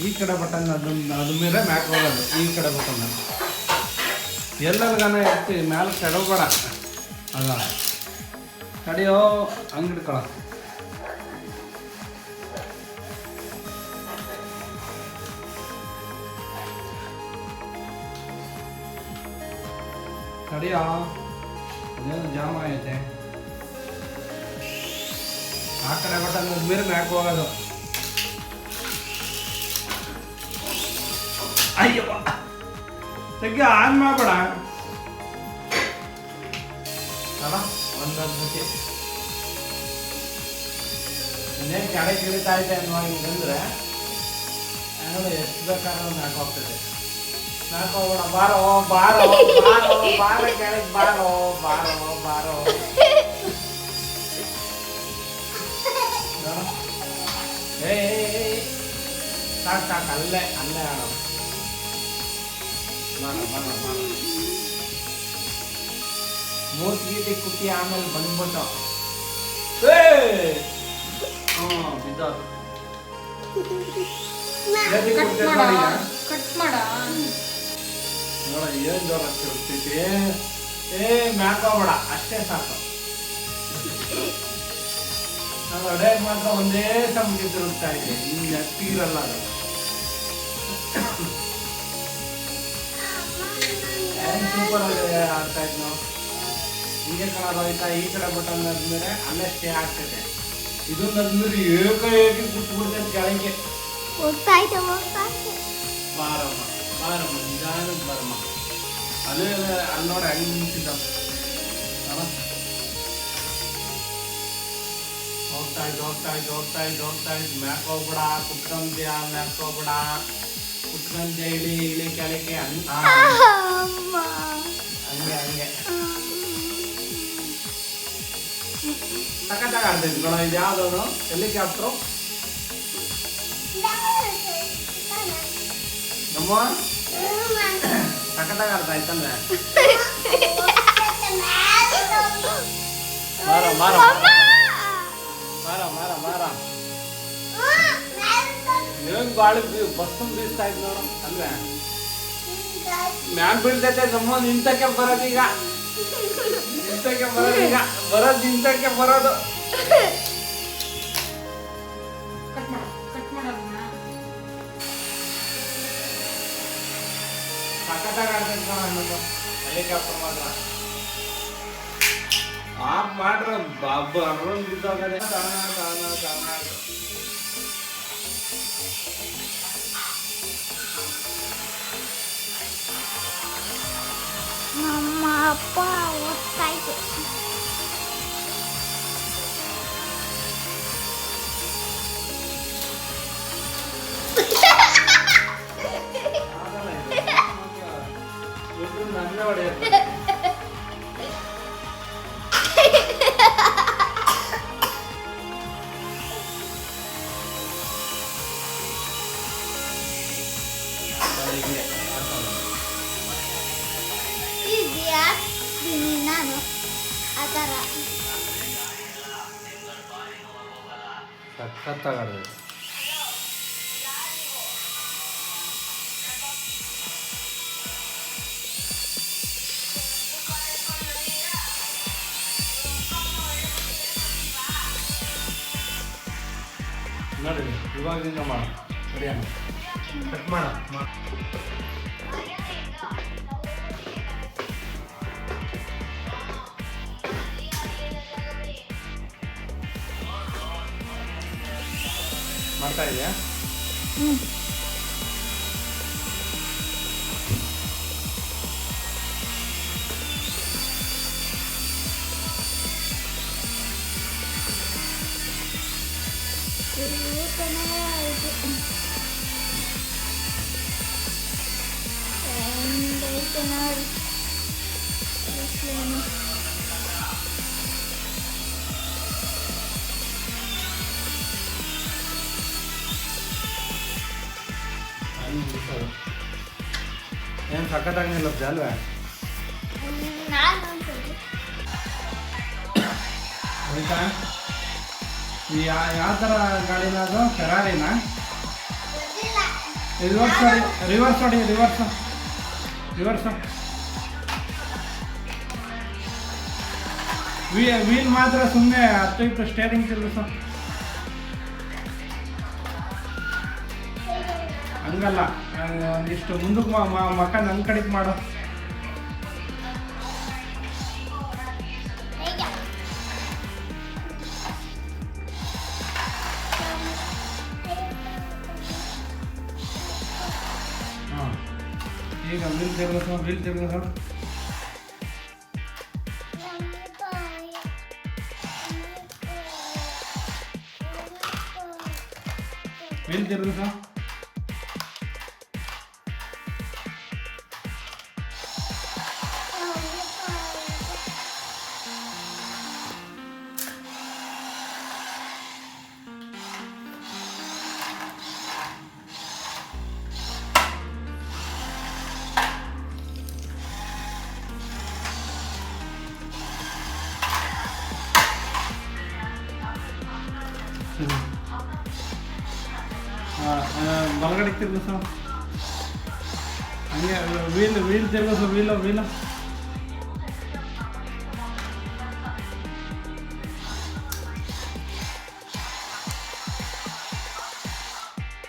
ಈ ಕಡೆ ಬಟನ್ ಅದ್ರ ಮೇಲೆ ಮ್ಯಾಕ್ ಹೋಗೋದು ಈ ಕಡೆ ಬಟನ್ ಎಲ್ಲರಿಗಾನ ಎತ್ತಿ ಮ್ಯಾಲೆ ಕೆಡಬೇಡ ಅದ ತಡಿಯೋ ಹಂಗಿಡ್ಕೊಳ ತಡಿಯೋ ಅದೇನು ಜಾಮ ಐತೆ ಆ ಕಡೆ ಬಟನ್ ಮೇಲೆ ಮ್ಯಾಕ್ ಹೋಗೋದು ಅಯ್ಯವ್ವ ತೆಗಿ ಆನ್ ಮಾಡಬೇಡ ಅಲ್ಲ ಒಂದೊಂದು ಸತಿ ಇನ್ನೇನು ಕೆಳಗೆ ಇಳಿತಾ ಇದೆ ಅನ್ನುವ ಹಿಂಗಂದ್ರೆ ನೋಡಿ ಎಷ್ಟು ಬೇಕಾದ್ರೆ ಒಂದು ಹಾಕೋಗ್ತದೆ ಹಾಕೋಬೇಡ ಬಾರೋ ಬಾರೋ ಬಾರೋ ಬಾರ ಕೆಳಗೆ ಬಾರೋ ಬಾರೋ ಬಾರೋ ಏ ಸಾಕು ಸಾಕು ಅಲ್ಲೇ ಅಲ್ಲೇ ಆಡೋ ಮೂತ್ ಗೀಟಿ ಕುಟ್ಟಿ ಆಮೇಲೆ ಬಂದ್ಬಿಟ್ಟು ಬಿದ್ದೋದು ನೋಡ ಏನ್ ಜೋರ ಆಗ್ತಿರ್ತೈತಿ ಮ್ಯಾಕ್ ಹೋಗ್ಬೇಡ ಅಷ್ಟೇ ಸಾಕು ನಾನು ಅಡ್ಯಾಕ್ ಮಾತ್ರ ಒಂದೇ ಸಮಕ್ಕೆ ತಿರುಗ್ತಾ ಇದೆ ಇನ್ನು ಎತ್ತಿರಲ್ಲ ಅದು ಸೂಪರ್ ಆಡ್ತಾ ಇದ್ ನಾವು ಹಿಂಗೆ ಕಲರ್ ಹೋಯ್ತಾ ಈ ಕಡೆ ಬಟನ್ ಆದ್ಮೇಲೆ ಅಲ್ಲೇ ಸ್ಟೇ ಆಗ್ತದೆ ಇದೊಂದು ಆದ್ಮೇಲೆ ಏಕಾಏಕಿ ಕೂತ್ಬಿಡ್ತೈತೆ ಕೆಳಗೆ ಬಾರಮ್ಮ ಬಾರಮ್ಮ ನಿಧಾನಕ್ಕೆ ಬರಮ್ಮ ಅಲ್ಲೇ ಅಲ್ಲಿ ನೋಡಿ ಹೆಂಗೆ ನಿಂತಿದ್ದ ಹೋಗ್ತಾ ಇದ್ದು ಹೋಗ್ತಾ ಇದ್ದು ಹೋಗ್ತಾ ಇದ್ದು ಹೋಗ್ತಾ ಇದ್ದು ಮ್ಯಾಕ್ ಹೋಗ್ಬಿಡ ಕುತ್ಕೊಂಡ್ಯಾ ಮ್ಯಾಕ್ ಹೋಗ್ಬಿಡ ಕುತ್ಕೊಂಡ್ಯ ಇಳಿ ಇಳಿ ಕೆಳಗೆ ಹಂಗೆ ಹಂಗೆ ಸಖತ್ತಾಗಿ ಆಡ್ತೈತಿ ಕಣ ಇದು ಯಾವ್ದು ಹೆಲಿಕಾಪ್ಟ್ರು ನಮ್ಮ ಸಖತ್ತಾಗಿ ಆಡ್ತಾ ಇತ್ತಂದ್ರೆ ಮಾರ ಮಾರ ಮಾರ ಮಾರ ಮಾರ ಏನ್ ಗಾಳಿ ಬಸ್ ಬೀಸ್ತಾ ಇದ್ ನೋಡು ಅಲ್ವೇ ಮ್ಯಾಲ್ ಬೀಳ್ತೈತೆ ನಮ್ಮ ನಿಂತಕ್ಕೆ ಬರೋದೀಗ ನಿಂತಕ್ಕೆ ಬರೋದೀಗ ಬರೋದು ನಿಂತಕ್ಕೆ ಬರೋದು ಸಖತ್ತಾಗಿ ಆಡ್ತೈತೆ ಕಣ ಅನ್ನೋದು ಹೆಲಿಕಾಪ್ಟರ್ ಮಾತ್ರ ಆಫ್ ಮಾಡ್ರ ಅರ್ರೊಂದು ಬಿದ್ದೋಗದೆ ತಾನ ತಾನ ತಾನ ನಮ್ಮ ಅಪ್ಪ ಓದ್ತಾ ಇದ್ದೆ ನನ್ನ ಹೊಡೆಯುತ್ತೆ ನಾನು ಆ ಥರ ಸಖತ್ತಾಗದು ನೋಡಿ ಇವಾಗಿಂದ ಮಾಡ ಸರಿಯಾಗಿ ಕಟ್ ಮಾಡ ಮಾಡ್ತಾ ಇದೆಯಾ ಏನು ಸಖತ್ತಾಗಿ ನಿಲ್ಲುತ್ತೆ ಅಲ್ವೇ ಆಯ್ತಾ ಯಾವ ಥರ ಗಾಡಿನ ಅದು ಫೆರಾರಿನಾ ರಿವರ್ಸ್ ಹೊಡಿ, ರಿವರ್ಸ್ ಹೊಡಿ, ರಿವರ್ಸ್ ರಿವರ್ಸ್. ವೀಲ್ ಮಾತ್ರ ಸುಮ್ಮನೆ ಹತ್ತು ಇತ್ತು ಸ್ಟೇರಿಂಗ್ ತಿರುಗಿಸು. ಹಂಗಲ್ಲ, ಒಂದಿಷ್ಟು ಮುಂದಕ್ಕೆ ಮಕ್ಕ ನನ್ನ ಕಡೆಗೆ ಮಾಡು. ಹಾಂ, ಈಗ ವೀಲ್ ತಿರುಗಿಸು, ವೀಲ್ ತಿರುಗಿಸು. ವೀಲ್ ತಿರುಗಿಸು. ಬಲಗಡೆ ತಿರುಗಿಸು. ಹಂಗೆ ವೀಲ್ ತಿರುಗಿಸು, ವೀಲು